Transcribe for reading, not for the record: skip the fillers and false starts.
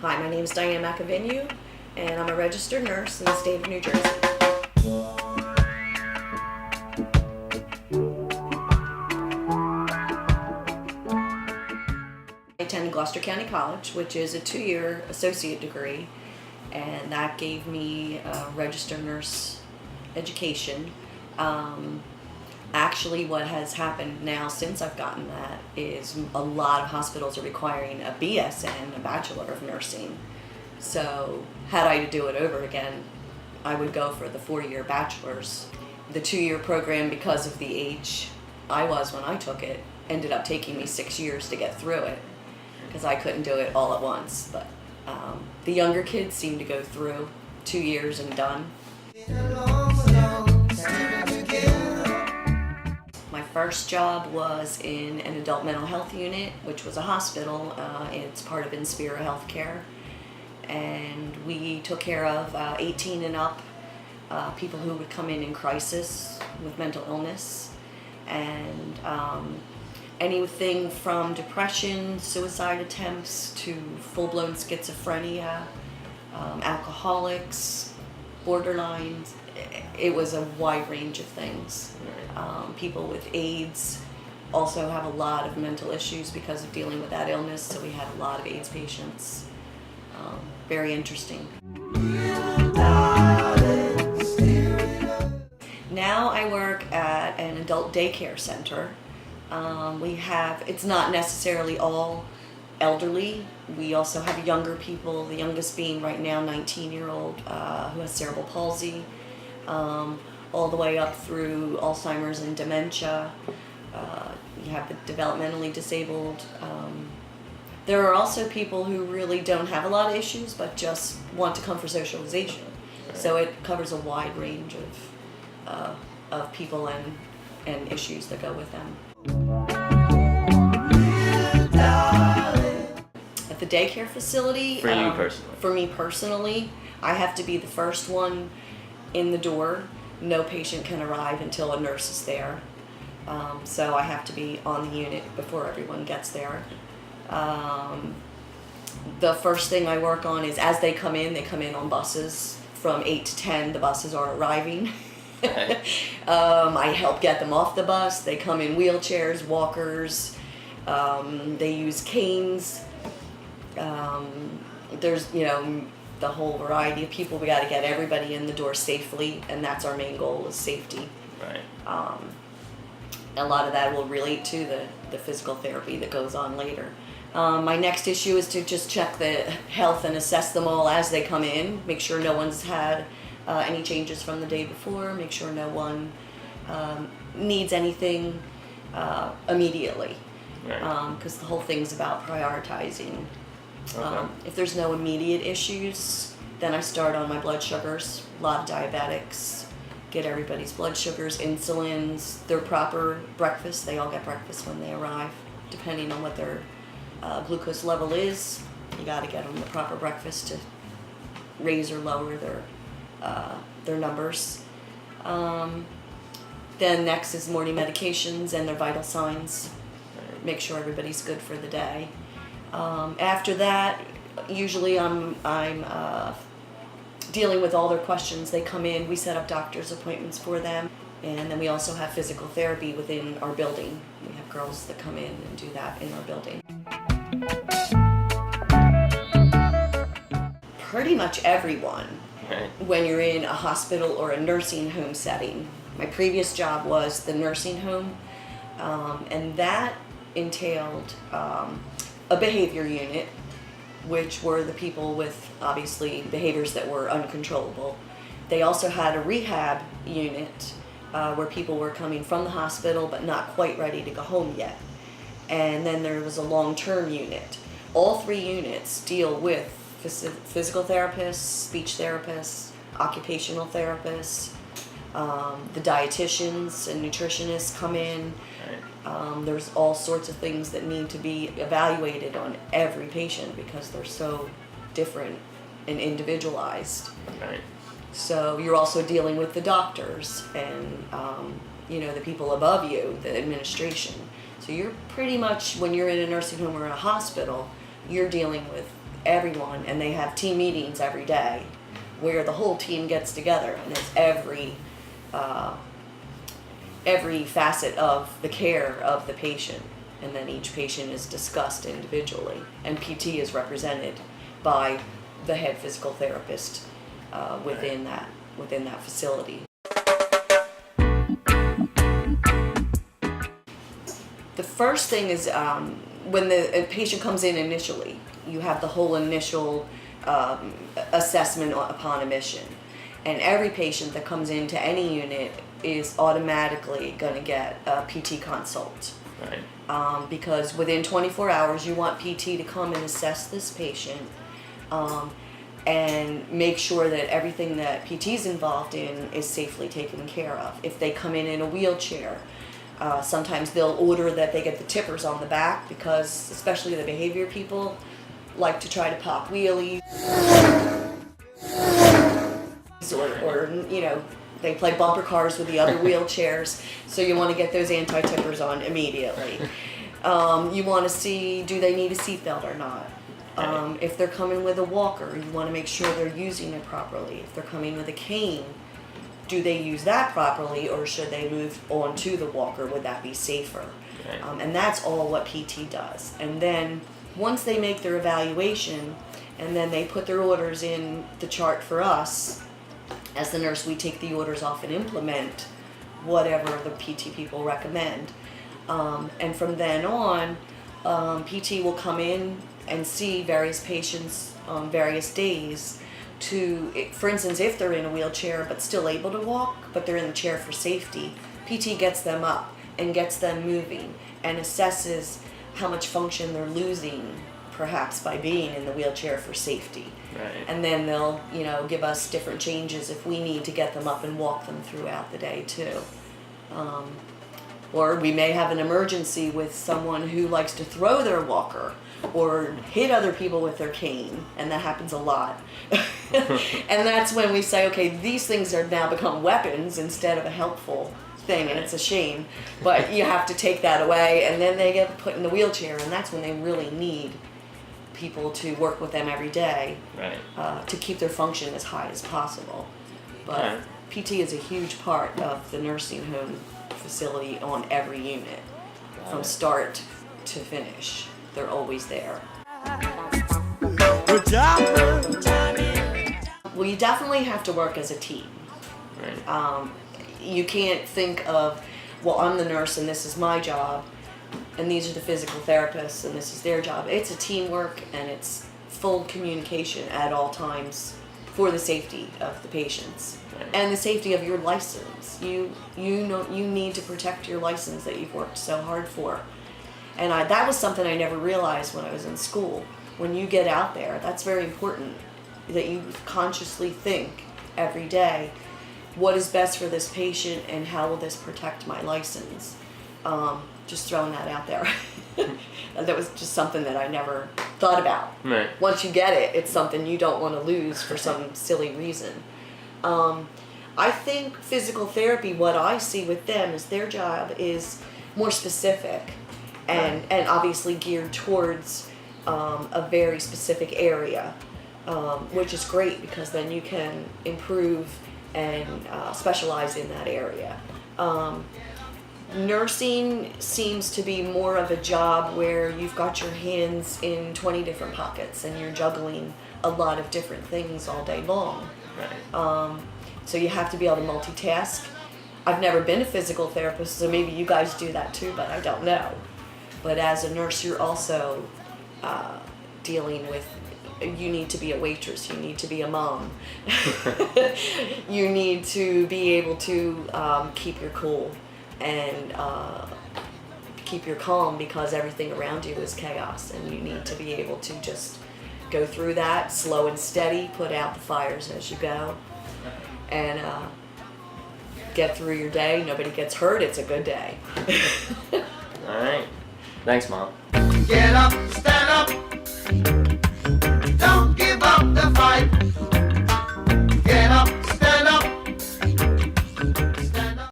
Hi, my name is Diane McAvenue, and I'm a registered nurse in the state of New Jersey. I attended Gloucester County College, which is a 2-year associate degree, and that gave me a registered nurse education. Actually, what has happened now since I've gotten that is a lot of hospitals are requiring a BSN, a Bachelor of Nursing. So, had I to do it over again, I would go for the 4-year bachelor's. The 2-year program, because of the age I was when I took it, ended up taking me 6 years to get through it because I couldn't do it all at once. But the younger kids seem to go through 2 years and done. My first job was in an adult mental health unit, which was a hospital. It's part of Inspira Healthcare. And we took care of 18 and up people who would come in crisis with mental illness. And anything from depression, suicide attempts, to full-blown schizophrenia, alcoholics, borderlines. It was a wide range of things. People with AIDS also have a lot of mental issues because of dealing with that illness, so we had a lot of AIDS patients. Very interesting. Now I work at an adult daycare center. It's not necessarily all elderly. We also have younger people, the youngest being right now 19-year-old who has cerebral palsy, all the way up through Alzheimer's and dementia. You have the developmentally disabled. There are also people who really don't have a lot of issues but just want to come for socialization. So it covers a wide range of people and issues that go with them. At the daycare facility, For me personally, I have to be the first one in the door. No patient can arrive until a nurse is there. So I have to be on the unit before everyone gets there. The first thing I work on is as they come in on buses. From 8 to 10, the buses are arriving. I help get them off the bus. They come in wheelchairs, walkers, they use canes. There's, the whole variety of people. We got to get everybody in the door safely, and that's our main goal, is safety. Right. A lot of that will relate to the physical therapy that goes on later. My next issue is to just check the health and assess them all as they come in, make sure no one's had any changes from the day before, make sure no one needs anything immediately, because the whole thing's about prioritizing. Okay. If there's no immediate issues, then I start on my blood sugars. A lot of diabetics, get everybody's blood sugars, insulins, their proper breakfast. They all get breakfast when they arrive, depending on what their glucose level is. You got to get them the proper breakfast to raise or lower their numbers. Then next is morning medications and their vital signs. Make sure everybody's good for the day. After that, usually I'm dealing with all their questions. They come in, we set up doctor's appointments for them, and then we also have physical therapy within our building. We have girls that come in and do that in our building. Pretty much everyone, when you're in a hospital or a nursing home setting. My previous job was the nursing home, and that entailed a behavior unit, which were the people with obviously behaviors that were uncontrollable. They also had a rehab unit where people were coming from the hospital but not quite ready to go home yet. And then there was a long-term unit. All 3 units deal with physical therapists, speech therapists, occupational therapists, the dietitians and nutritionists come in. There's all sorts of things that need to be evaluated on every patient because they're so different and individualized. Right. So you're also dealing with the doctors and the people above you, the administration. So you're pretty much, when you're in a nursing home or a hospital, you're dealing with everyone, and they have team meetings every day where the whole team gets together, and it's every facet of the care of the patient, and then each patient is discussed individually, and PT is represented by the head physical therapist within that facility. The first thing is when the patient comes in initially, you have the whole initial assessment upon admission. And every patient that comes into any unit is automatically going to get a PT consult. Right. Because within 24 hours, you want PT to come and assess this patient and make sure that everything that PT is involved in is safely taken care of. If they come in a wheelchair, sometimes they'll order that they get the tippers on the back, because especially the behavior people like to try to pop wheelies, or you know, they play bumper cars with the other wheelchairs, so you want to get those anti-tippers on immediately. You want to see, do they need a seatbelt or not? If they're coming with a walker, you want to make sure they're using it properly. If they're coming with a cane, do they use that properly, or should they move on to the walker? Would that be safer? Right. And that's all what PT does. And then once they make their evaluation, and then they put their orders in the chart for us, as the nurse, we take the orders off and implement whatever the PT people recommend. And from then on, PT will come in and see various patients on various days to, for instance, if they're in a wheelchair but still able to walk, but they're in the chair for safety, PT gets them up and gets them moving and assesses how much function they're losing, perhaps by being in the wheelchair for safety. Right. And then they'll, you know, give us different changes if we need to get them up and walk them throughout the day too. Or we may have an emergency with someone who likes to throw their walker or hit other people with their cane, and that happens a lot. And that's when we say, okay, these things are now become weapons instead of a helpful thing, and it's a shame, but you have to take that away, and then they get put in the wheelchair, and that's when they really need people to work with them every day. Right. To keep their function as high as possible. But Right. PT is a huge part of the nursing home facility on every unit, from start to finish. They're always there. Well, you definitely have to work as a team. Right. You can't think of, well, I'm the nurse and this is my job, and these are the physical therapists and this is their job. It's a teamwork, and it's full communication at all times for the safety of the patients. Right. And the safety of your license. You know, you need to protect your license that you've worked so hard for. And that was something I never realized when I was in school. When you get out there, that's very important, that you consciously think every day, what is best for this patient and how will this protect my license? Just throwing that out there. That was just something that I never thought about. Right. Once you get it, it's something you don't want to lose for some silly reason. I think physical therapy, what I see with them is their job is more specific and obviously geared towards a very specific area, which is great because then you can improve and specialize in that area. Nursing seems to be more of a job where you've got your hands in 20 different pockets and you're juggling a lot of different things all day long. Right. So you have to be able to multitask. I've never been a physical therapist, so maybe you guys do that too, but I don't know. But as a nurse, you're also dealing with, you need to be a waitress, you need to be a mom. You need to be able to keep your cool and keep your calm, because everything around you is chaos, and you need to be able to just go through that slow and steady, put out the fires as you go, and get through your day. Nobody gets hurt, it's a good day. All right. Thanks, Mom. Get up, stand up. Don't give up the fight.